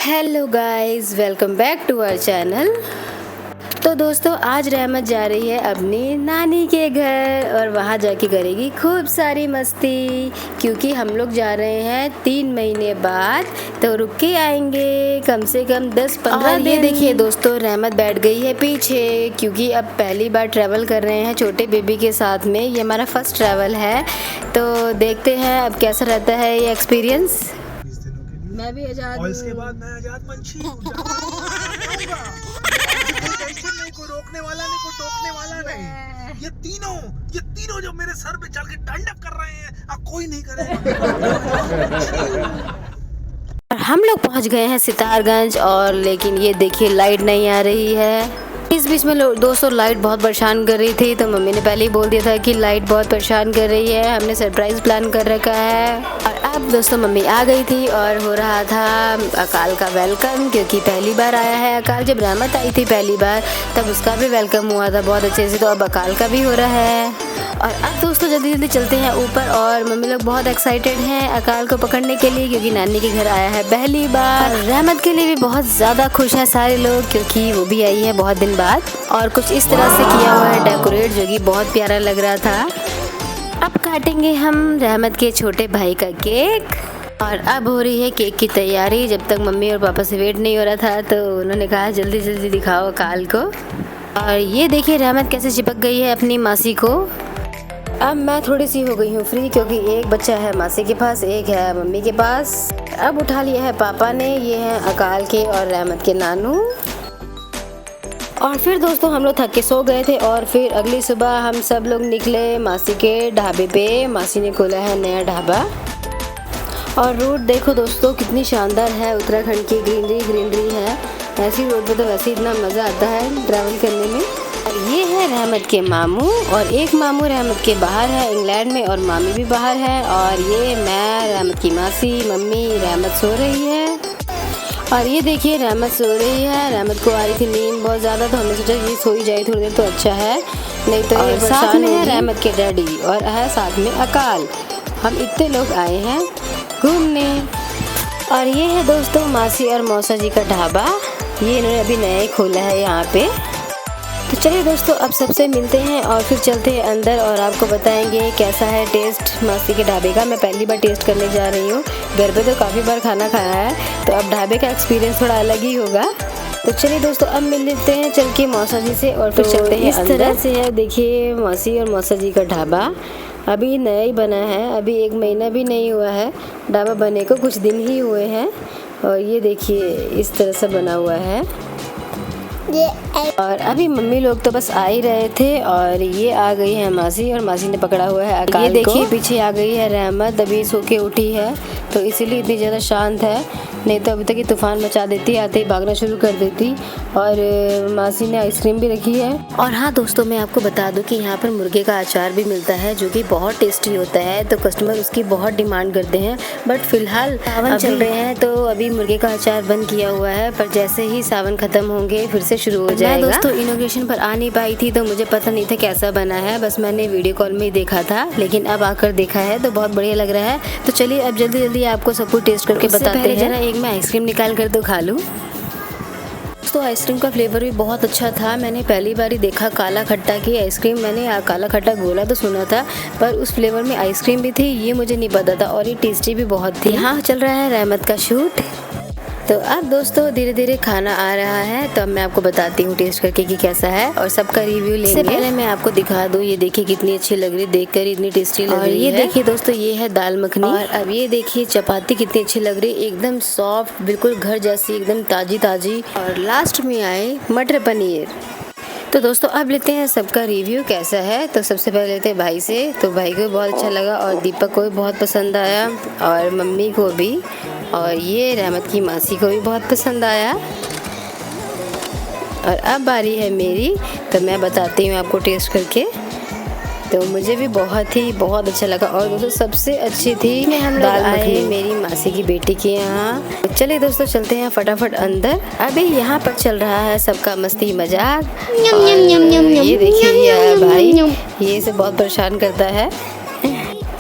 Hello guys, welcome back to our channel. तो दोस्तों, आज रहमत जा रही है अपनी नानी के घर और वहाँ जाके करेगी खूब सारी मस्ती, क्योंकि हम लोग जा रहे हैं 3 महीने बाद, तो रुक के आएंगे कम से कम 10-15 दिन। ये देखिए दोस्तों, रहमत बैठ गई है पीछे, क्योंकि अब पहली बार ट्रैवल कर रहे हैं छोटे बेबी के साथ में। ये हमारा फर्स्ट ट्रैवल है, तो देखते हैं अब कैसा रहता है ये एक्सपीरियंस। मैं भी आजाद और इसके बाद मैं आजाद पंछी हूँ। टेंशन नहीं, कोई रोकने वाला नहीं, कोई टोकने वाला नहीं। ये तीनों जो मेरे सर पे चढ़ के तांडव कर रहे हैं, अब कोई नहीं करेगा। हम लोग पहुंच गए हैं सितारगंज, और लेकिन ये देखिए लाइट नहीं आ रही है। इस बीच में दोस्तों लाइट बहुत परेशान कर रही थी, तो मम्मी ने पहले ही बोल दिया था कि लाइट बहुत परेशान कर रही है। हमने सरप्राइज प्लान कर रखा है। और अब दोस्तों मम्मी आ गई थी और हो रहा था अकाल का वेलकम, क्योंकि पहली बार आया है अकाल। जब रहमत आई थी पहली बार तब उसका भी वेलकम हुआ था बहुत अच्छे से, तो अब अकाल का भी हो रहा है। और अब दोस्तों जल्दी जल्दी चलते हैं ऊपर, और मम्मी लोग बहुत एक्साइटेड हैं अकाल को पकड़ने के लिए, क्योंकि नानी के घर आया है पहली बार। और रहमत के लिए भी बहुत ज़्यादा खुश है सारे लोग, क्योंकि वो भी आई है बहुत दिन बाद। और कुछ इस तरह से किया हुआ है डेकोरेट, जो कि बहुत प्यारा लग रहा था। अब काटेंगे हम रहमत के छोटे भाई का केक, और अब हो रही है केक की तैयारी। जब तक मम्मी और पापा से वेट नहीं हो रहा था, तो उन्होंने कहा जल्दी जल्दी दिखाओ अकाल को। और ये देखिए रहमत कैसे चिपक गई है अपनी मासी को। अब मैं थोड़ी सी हो गई हूँ फ्री, क्योंकि एक बच्चा है मासी के पास, एक है मम्मी के पास। अब उठा लिया है पापा ने। ये हैं अकाल के और रहमत के नानू। और फिर दोस्तों हम लोग थक के सो गए थे, और फिर अगली सुबह हम सब लोग निकले मासी के ढाबे पे। मासी ने खोला है नया ढाबा, और रोड देखो दोस्तों कितनी शानदार है। उत्तराखंड की ग्रीनरी है। ऐसी रोड पे तो वैसे इतना मज़ा आता है ट्रैवल करने में। और ये है रहमत के मामू, और एक मामू रहमत के बाहर है इंग्लैंड में, और मामी भी बाहर है। और ये मैं, रहमत की मासी, मम्मी, रहमत सो रही है। और ये देखिए रहमत सो रही है। रहमत को आ रही थी नींद बहुत ज़्यादा, तो हमने सोचा ये सो ही जाए थोड़ी देर तो अच्छा है, नहीं तो ये साथ में है रहमत के डैडी, और है साथ में अकाल। हम इतने लोग आए हैं घूमने। और ये है दोस्तों मासी और मौसा जी का ढाबा। ये इन्होंने अभी नया ही खोला है यहाँ पे। तो चलिए दोस्तों अब सबसे मिलते हैं और फिर चलते हैं अंदर, और आपको बताएंगे कैसा है टेस्ट मासी के ढाबे का। मैं पहली बार टेस्ट करने जा रही हूँ। घर पे तो काफ़ी बार खाना खाया है, तो अब ढाबे का एक्सपीरियंस थोड़ा अलग ही होगा। तो चलिए दोस्तों अब मिल लेते हैं चल के मौसा जी से, और फिर चलते हैं अंदर। इस तरह से है देखिए मासी और मौसा जी का ढाबा। अभी नया ही बना है, अभी 1 महीना भी नहीं हुआ है ढाबा बने को, कुछ दिन ही हुए हैं। और ये देखिए इस तरह से बना हुआ है। और अभी मम्मी लोग तो बस आ ही रहे थे, और ये आ गई है मासी, और मासी ने पकड़ा हुआ है अकाल को। ये देखिए पीछे आ गई है रहमत, अभी सो के उठी है, तो इसीलिए इतनी ज़्यादा शांत है, नहीं तो अभी तक ये तूफान मचा देती, आते ही भागना शुरू कर देती। और मासी ने आइसक्रीम भी रखी है। और हाँ दोस्तों, मैं आपको बता दूं कि यहाँ पर मुर्गे का अचार भी मिलता है, जो कि बहुत टेस्टी होता है, तो कस्टमर उसकी बहुत डिमांड करते हैं। बट फिलहाल सावन चल रहे हैं, तो अभी मुर्गे का अचार बंद किया हुआ है, पर जैसे ही सावन खत्म होंगे फिर से शुरू हो जाएगा। दोस्तों इनॉग्रेशन पर आ नहीं पाई थी, तो मुझे पता नहीं था कैसा बना है, बस मैंने वीडियो कॉल में ही देखा था, लेकिन अब आकर देखा है तो बहुत बढ़िया लग रहा है। तो चलिए अब जल्दी जल्दी आपको सब कुछ टेस्ट करके बताते हैं। जरा एक मैं आइसक्रीम निकाल कर तो खा लूँ। तो आइसक्रीम का फ्लेवर भी बहुत अच्छा था। मैंने पहली बार ही देखा काला खट्टा की आइसक्रीम। मैंने काला खट्टा गोला तो सुना था, पर उस फ्लेवर में आइसक्रीम भी थी ये मुझे नहीं पता था, और ये टेस्टी भी बहुत थी। यहाँ चल रहा है रहमत का शूट। तो अब दोस्तों धीरे धीरे खाना आ रहा है, तो अब मैं आपको बताती हूँ टेस्ट करके कि कैसा है, और सबका रिव्यू लेंगे। इससे पहले मैं आपको दिखा दूँ, ये देखिए कितनी अच्छी लग रही, देखकर इतनी टेस्टी लग रही है। ये देखिए दोस्तों ये है दाल मखनी, और अब ये देखिए चपाती कितनी अच्छी लग रही, एकदम सॉफ्ट, बिल्कुल घर जैसी, एकदम ताजी ताजी। और लास्ट में आए मटर पनीर। तो दोस्तों अब लेते हैं सबका रिव्यू कैसा है। तो सबसे पहले लेते हैं भाई से। तो भाई को बहुत अच्छा लगा, और दीपक को भी बहुत पसंद आया, और मम्मी को भी, और ये रहमत की मासी को भी बहुत पसंद आया। और अब बारी है मेरी, तो मैं बताती हूँ आपको टेस्ट करके। तो मुझे भी बहुत अच्छा लगा, और दोस्तों सबसे अच्छी थी हम लोग आए मेरी मासी की बेटी के यहाँ। तो चलिए दोस्तों चलते हैं फटाफट अंदर। अभी यहाँ पर चल रहा है सबका मस्ती मजाक। ये देखिए भाई, ये से बहुत परेशान करता है।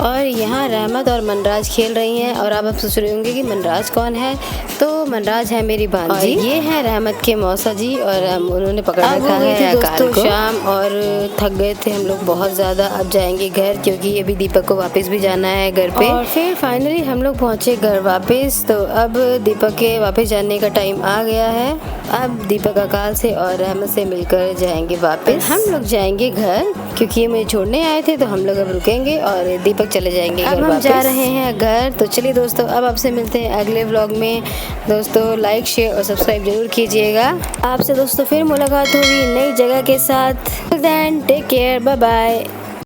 और यहाँ रहमत और मनराज खेल रही हैं, और अब आप सोच रहे होंगे कि मनराज कौन है। तो मनराज है मेरी भांजी, ये है रहमत के मौसा जी और उन्होंने पकड़ रखा है दोस्तों शाम और थक गए थे हम लोग बहुत ज़्यादा। अब जाएंगे घर क्योंकि अभी दीपक को वापस भी जाना है घर पे। और फिर फाइनली हम लोग पहुँचे घर वापस। तो अब दीपक के वापस जाने का टाइम आ गया है। अब दीपक अकाल से और रहमत से मिलकर जाएंगे वापस। हम लोग जाएंगे घर क्योंकि ये मुझे छोड़ने आए थे, तो हम लोग अब रुकेंगे और दीपक चले जाएंगे घर वापस। हम जा रहे हैं घर। तो चलिए दोस्तों, अब आपसे मिलते हैं अगले व्लॉग में। दोस्तों लाइक शेयर और सब्सक्राइब जरूर कीजिएगा। आपसे दोस्तों फिर मुलाकात होगी नई जगह के साथ। Take care, bye bye.